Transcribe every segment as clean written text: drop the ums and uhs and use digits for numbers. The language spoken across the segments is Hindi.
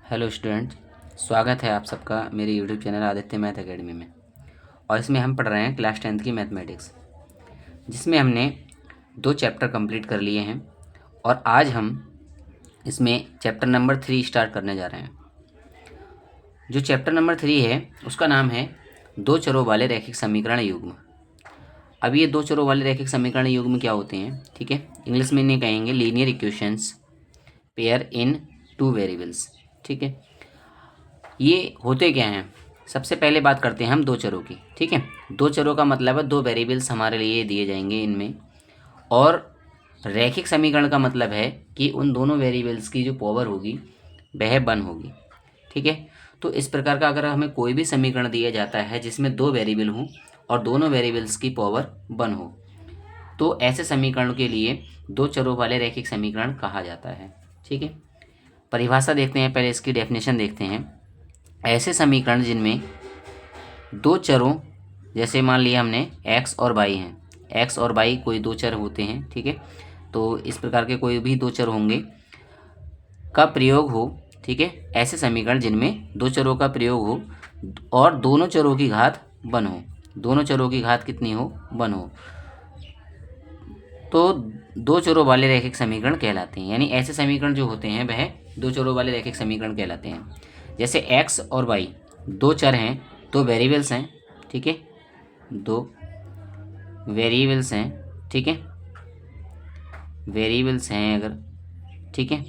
हेलो स्टूडेंट, स्वागत है आप सबका मेरे YouTube channel Aditya math academy में। और इसमें हम पढ़ रहे हैं क्लास 10th की मैथमेटिक्स, जिसमें हमने 2 चैप्टर कंप्लीट कर लिए हैं और आज हम इसमें चैप्टर नंबर 3 स्टार्ट करने जा रहे हैं। जो चैप्टर नंबर 3 है उसका नाम है दो चरों वाले रैखिक समीकरण युग्म। अब ये दो चरों वाले रैखिक समीकरण युग्म क्या होते हैं, ठीक है, इंग्लिश में इन्हें कहेंगे लीनियर इक्वेशंस पेयर इन 2 वेरिएबल्स। ठीक है, ये होते क्या हैं? सबसे पहले बात करते हैं हम दो चरों की। ठीक है, दो चरों का मतलब है दो वेरिएबल्स हमारे लिए दिए जाएंगे इनमें, और रैखिक समीकरण का मतलब है कि उन दोनों वेरिएबल्स की जो पावर होगी वह 1 होगी। ठीक है, तो इस प्रकार का अगर हमें कोई भी समीकरण दिया जाता है जिसमें दो वेरिएबल हों और दोनों वेरिएबल्स की पावर 1 हो, तो ऐसे समीकरण के लिए दो चरों वाले रैखिक समीकरण कहा जाता है। ठीक है, परिभाषा देखते हैं, पहले इसकी डेफिनेशन देखते हैं। ऐसे समीकरण जिनमें दो चरों, जैसे मान लिया हमने x और y हैं, x और y कोई दो चर होते हैं, ठीक है, तो इस प्रकार के कोई भी दो चर होंगे का प्रयोग हो, ठीक है, ऐसे समीकरण जिनमें दो चरों का प्रयोग हो और दोनों चरों की घात 1 हो, दोनों चरों की घात कितनी हो? 1 हो, तो दो चरों वाले रैखिक समीकरण कहलाते हैं। यानी ऐसे समीकरण जो होते हैं वह दो चरों वाले रैखिक समीकरण कहलाते हैं। जैसे x और y दो चर हैं, दो वेरिएबल्स हैं, ठीक है, दो वेरिएबल्स हैं, ठीक है, वेरिएबल्स हैं अगर, ठीक है,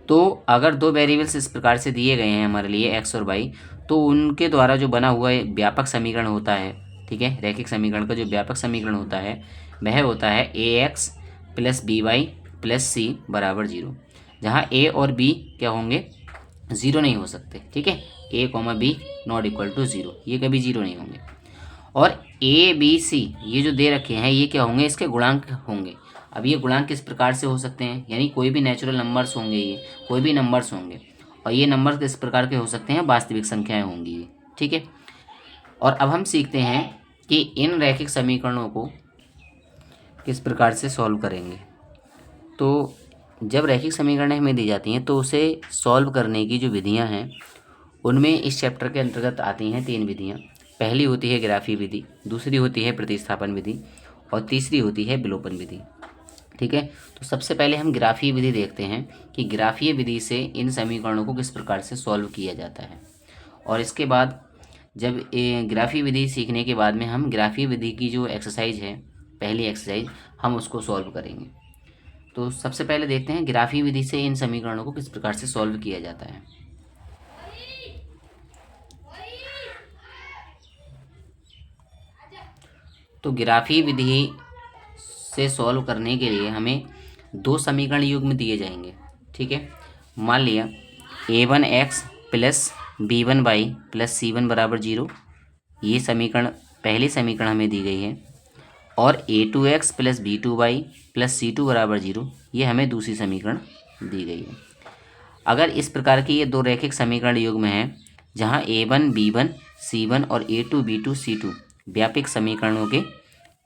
तो अगर दो वेरिएबल्स इस प्रकार से दिए गए हैं हमारे लिए x और y, तो उनके द्वारा जो बना हुआ व्यापक समीकरण होता है, ठीक है, रैखिक समीकरण का जो व्यापक समीकरण होता है वह होता है ax plus B Y plus C बराबर 0, जहाँ a और b क्या होंगे? 0 नहीं हो सकते। ठीक है, a comma B not equal to 0, ये कभी 0 नहीं होंगे। और a b c ये जो दे रखे हैं ये क्या होंगे? इसके गुणांक होंगे। अब ये गुणांक किस प्रकार से हो सकते हैं? यानी कोई भी नेचुरल नंबर्स होंगे, ये कोई भी नंबर्स होंगे, और ये नंबर्स किस प्रकार के हो सकते हैं? वास्तविक संख्याएं होंगी ये। ठीक है, और अब हम सीखते हैं कि इन रैखिक समीकरणों को किस प्रकार से सॉल्व करेंगे। तो जब रैखिक समीकरणें हमें दी जाती हैं तो उसे सॉल्व करने की जो विधियां हैं उनमें इस चैप्टर के अंतर्गत आती हैं 3 विधियां। पहली होती है ग्राफीय विधि, दूसरी होती है प्रतिस्थापन विधि, और तीसरी होती है विलोपन विधि। ठीक है, तो सबसे पहले हम ग्राफीय विधि देखते हैं कि ग्राफीय विधि से इन समीकरणों को किस प्रकार से सॉल्व किया जाता है। और इसके बाद जब ग्राफीय विधि सीखने के बाद में हम ग्राफीय विधि की जो एक्सरसाइज है, पहली एक्सरसाइज, हम उसको सॉल्व करेंगे। तो सबसे पहले देखते हैं ग्राफीय विधि से इन समीकरणों को किस प्रकार से सॉल्व किया जाता है। तो ग्राफीय विधि से सॉल्व करने के लिए हमें दो समीकरण युग्म दिए जाएंगे। ठीक है, मान लिया a1x plus b1y plus c1 बराबर 0, ये समीकरण, पहली समीकरण हमें दी गई है, और a2x plus b2y plus c2 बराबर 0, ये हमें दूसरी समीकरण दी गई है। अगर इस प्रकार की ये दो रैखिक समीकरण युग्म हैं जहाँ a1 b1 c1 और a2 b2 c2 व्यापक समीकरणों के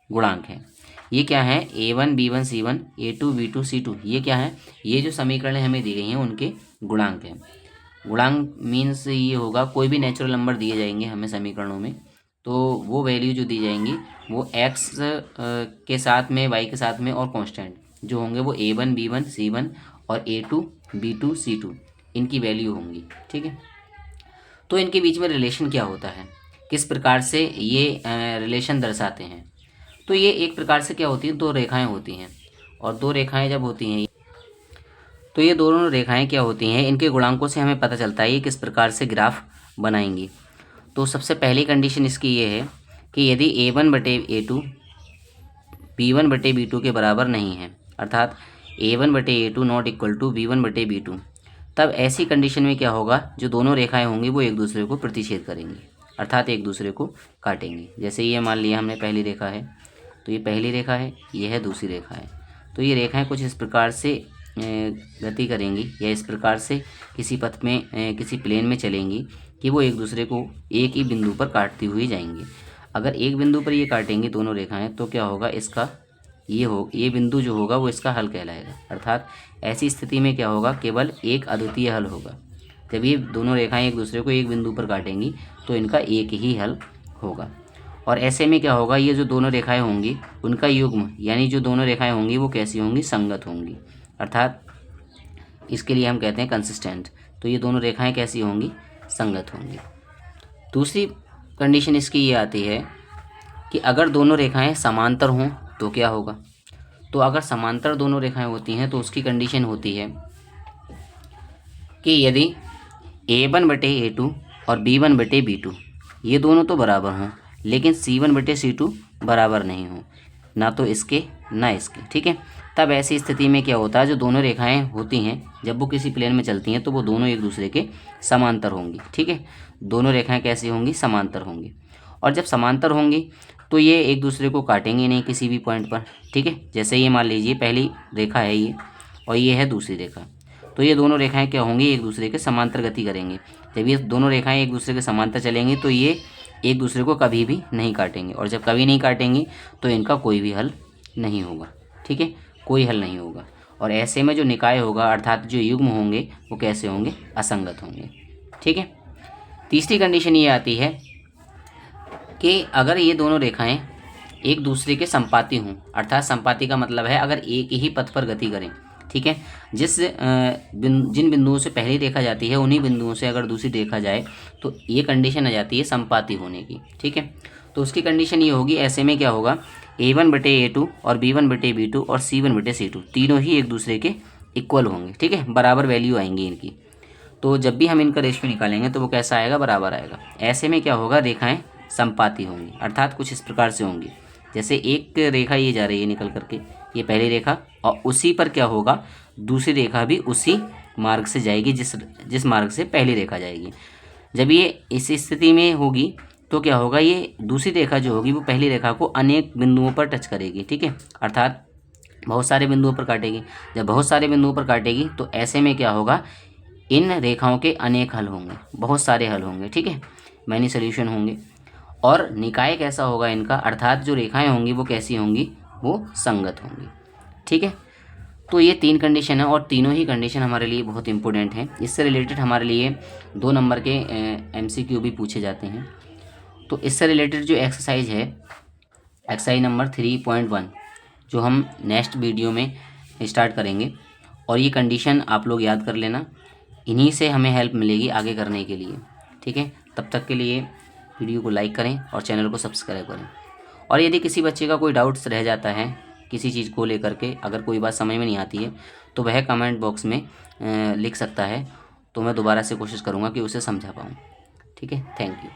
गुणांक हैं, ये क्या है? a1 b1 c1 a2 b2 c2, ये क्या है? ये जो समीकरणें हमें दी गई हैं उनके गुणांक हैं। गुणांक मीन्स ये होगा कोई भी नेचुरल नंबर दिए जाएंगे हमें समीकरणों में, तो वो वैल्यू जो दी जाएंगी वो x के साथ में, y के साथ में, और कांस्टेंट जो होंगे वो a1 b1 c1 और a2 b2 c2 इनकी वैल्यू होंगी। ठीक है, तो इनके बीच में रिलेशन क्या होता है, किस प्रकार से ये रिलेशन दर्शाते हैं? तो ये एक प्रकार से क्या होती है, दो रेखाएं होती हैं, और दो रेखाएं जब होती हैं तो ये दोनों रेखाएं क्या होती हैं, इनके गुणांकों से हमें पता चलता है ये किस प्रकार से ग्राफ बनाएंगी। तो सबसे पहली कंडीशन इसकी ये है कि यदि a1 बटे a2 b1 बटे b2 के बराबर नहीं है, अर्थात a1 बटे a2 not equal to b1 बटे b2, तब ऐसी कंडीशन में क्या होगा, जो दोनों रेखाएं होंगी वो एक दूसरे को प्रतिच्छेद करेंगी, अर्थात एक दूसरे को काटेंगी। जैसे ये मान लिया हमने पहली रेखा है, तो ये पहली रेखा है, ये है दूसरी रेखा है, तो ये रेखाएं कुछ इस प्रकार से गति करेंगी या इस प्रकार से किसी पथ में, किसी प्लेन में चलेंगी कि वो एक दूसरे को एक ही बिंदु पर काटती हुई जाएंगी। अगर एक बिंदु पर ये काटेंगी दोनों रेखाएं तो क्या होगा, इसका ये बिंदु जो होगा वो इसका हल कहलाएगा, अर्थात ऐसी स्थिति में क्या होगा, केवल एक अद्वितीय हल होगा। जब ये दोनों रेखाएं एक दूसरे को एक बिंदु पर काटेंगी तो इनका एक ही हल होगा। और ऐसे में क्या होगा, ये जो दोनों रेखाएं होंगी उनका युग्म यानी जो दोनों रेखाएं होंगी वो कैसी होंगी, संगत होंगी, अर्थात इसके लिए हम कहते हैं कंसिस्टेंट। तो ये दोनों रेखाएं कैसी होंगी, संगत होंगी। दूसरी कंडीशन इसकी ये आती है कि अगर दोनों रेखाएं समांतर हों तो क्या होगा। तो अगर समांतर दोनों रेखाएं होती हैं तो उसकी कंडीशन होती है कि यदि A1/A2 और B1/B2 ये दोनों तो बराबर हों लेकिन C1/C2 बराबर नहीं हो, ना तो इसके ना इसके, ठीक है। तब ऐसी स्थिति में क्या होता है, जो दोनों रेखाएं होती हैं जब वो किसी प्लेन में चलती हैं तो वो दोनों एक दूसरे के समांतर होंगी, ठीक है। दोनों रेखाएं कैसी होंगी, समांतर होंगी। और जब समांतर होंगी तो ये एक दूसरे को काटेंगे नहीं किसी भी पॉइंट पर, ठीक है। जैसे ये मान लीजिए पहली रेखा है ये और ये है दूसरी रेखा, तो ये दोनों रेखाएं क्या होंगी, एक दूसरे के समांतर गति करेंगे। जब ये दोनों रेखाएं एक दूसरे के समांतर चलेंगी तो ये एक दूसरे को कभी भी नहीं काटेंगे, और जब कभी नहीं काटेंगी तो इनका कोई भी हल नहीं होगा, ठीक है, कोई हल नहीं होगा। और ऐसे में जो निकाय होगा अर्थात जो युग्म होंगे वो कैसे होंगे, असंगत होंगे, ठीक है। तीसरी कंडीशन ये आती है कि अगर ये दोनों रेखाएं एक दूसरे के संपाती हों, अर्थात संपाती का मतलब है अगर एक ही पथ पर गति करें, ठीक है। जिन बिंदुओं से पहली रेखा जाती है उन्हीं बिंदुओं से अगर दूसरी रेखा जाए तो ये कंडीशन आ जाती है संपाती होने की, ठीक है। तो उसकी कंडीशन ये होगी, ऐसे में क्या होगा, A1/A2 और B1/B2 और C1/C2 तीनों ही एक दूसरे के इक्वल होंगे, ठीक है, बराबर वैल्यू आएंगी इनकी। तो जब भी हम इनका रेशियो निकालेंगे तो वो कैसा आएगा, बराबर आएगा। ऐसे में क्या होगा, रेखाएं संपाती होंगी, अर्थात कुछ इस प्रकार से होंगी। जैसे एक रेखा ये जा रही है निकल करके, ये पहली रेखा, और उसी पर क्या होगा, दूसरी रेखा भी उसी मार्ग से जाएगी जिस मार्ग से पहली रेखा जाएगी। जब ये इस स्थिति में होगी तो क्या होगा, ये दूसरी रेखा जो होगी वो पहली रेखा को अनेक बिंदुओं पर टच करेगी, ठीक है, अर्थात बहुत सारे बिंदुओं पर काटेगी। जब बहुत सारे बिंदुओं पर काटेगी तो ऐसे में क्या होगा, इन रेखाओं के अनेक हल होंगे, बहुत सारे हल होंगे, ठीक है, मैनी सोल्यूशन होंगे। और निकाय कैसा होगा इनका, अर्थात जो रेखाएं होंगी वो कैसी होंगी, वो संगत होंगी, ठीक है। तो ये तीन कंडीशन है और तीनों ही कंडीशन हमारे लिए बहुत इंपॉर्टेंट हैं। इससे रिलेटेड हमारे लिए 2 नंबर के MCQ भी पूछे जाते हैं। तो इससे रिलेटेड जो एक्सरसाइज है, एक्सरसाइज नंबर 3.1, जो हम नेक्स्ट वीडियो में स्टार्ट करेंगे, और ये कंडीशन आप लोग याद कर लेना, इन्हीं से हमें हेल्प मिलेगी आगे करने के लिए, ठीक है। तब तक के लिए वीडियो को लाइक करें और चैनल को सब्सक्राइब करें। और यदि किसी बच्चे का कोई डाउट्स रह जाता है किसी चीज़ को लेकर के, अगर कोई बात समझ में नहीं आती है तो वह कमेंट बॉक्स में लिख सकता है, तो मैं दोबारा से कोशिश करूँगा कि उसे समझा पाऊँ, ठीक है। Thank you.